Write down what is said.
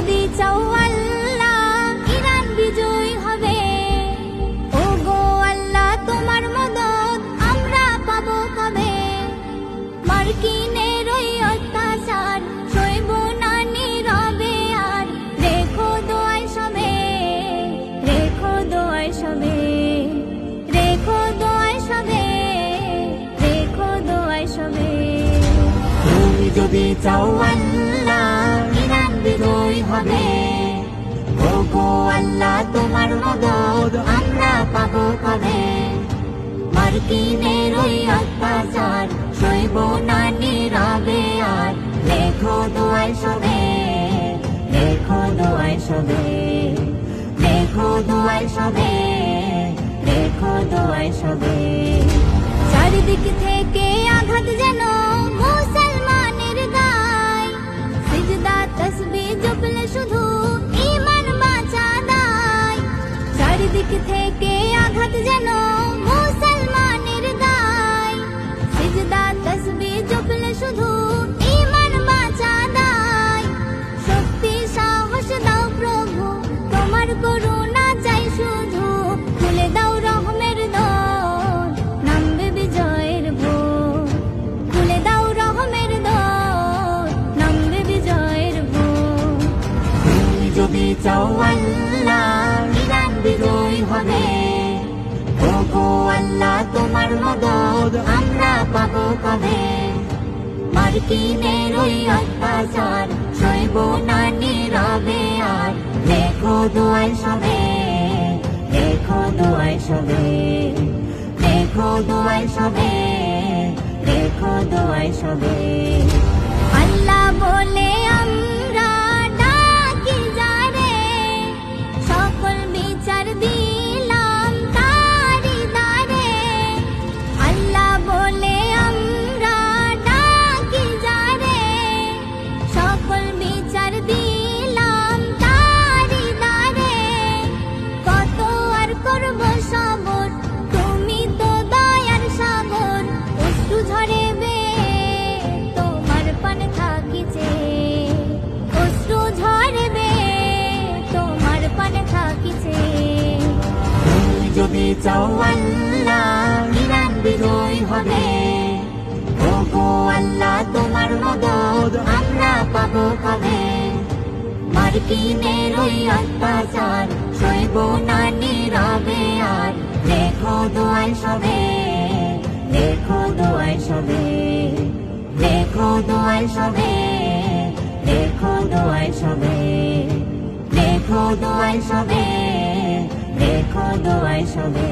যদি চাও আল্লাহ ইরান বিজয় হবে। ও গো আল্লাহ তোমার মদদ আমরা পাবো কবে। মার্কিনের ওই অত্যাচার সইব না নীরবে আর। রেখো দোয়ায় সবে, রেখো দোয়ায় সবে, রেখো দোয়ায় সবে, রেখো দোয়ায় সবে। তুমি যদি চাও আল্লাহ ইরান বিজয় হবে। ও গো আল্লাহ তোমার মদদ আমরা পাবো কবে। মার্কিনের ওই অত্যাচার সইব না নীরবে আর। রেখো দোয়ায় সবে, রেখো দোয়ায় সবে, রেখো দোয়ায় সবে, রেখো দোয়ায় সবে। চারিদিক থেকে আঘাত যেন মুসলমানের গায়। সিজদা তসবিহ জপলে শুধু ঈমান বাঁচা দায়। চারিদিক থেকে আঘাত যেন মুসলমানের গায়। সিজদা তসবিহ জপলে শুধু ঈমান বাঁচা দায়। শক্তি সাহস দাও প্রভু তোমার করুণা চাই শুধু। খুলে দাও রহমের দর নামবে বিজয়ের ভোর। খুলে দাও রহমের দর নামবে বিজয়ের ভোর। তুমি যদি চাও আল্লাহ ইরান বিজয় হবে। ও গো আল্লাহ তোমার মদদ আমরা পাবো কবে। মার্কিনের ওই অত্যাচার সইব না নীরবে আর। রেখো দোয়ায় সবে, রেখো দোয়ায় সবে, রেখো দোয়ায় সবে, রেখো দোয়ায় সবে। আল্লাহ বলে আমরা ডাকি যারে। সকল বিচার দিলাম তারি দ্বারে। আল্লাহ বলে আমরা ডাকি যারে। সকল বিচার দিলাম তারি দ্বারে। কত আর করব সবর তুমি তো দয়ার সাগর। অশ্রু ঝরে তোমার পান থাকিছে। অশ্রু ঝরবে তোমার পান থাকিছে। তুমি যদি চাও আল্লাহ ইরান বিজয় হবে। ও গো আল্লাহ তোমার মদদ আমরা পাবো কবে। মার্কিনের ওই অত্যাচার সইব না নীরবে আর। রেখো দোয়ায় সবে, রেখো দোয়ায় সবে, রেখো দোয়ায় সবে, রেখো দোয়ায় সবে, রেখো দোয়ায় সবে, রেখো দোয়ায় সবে।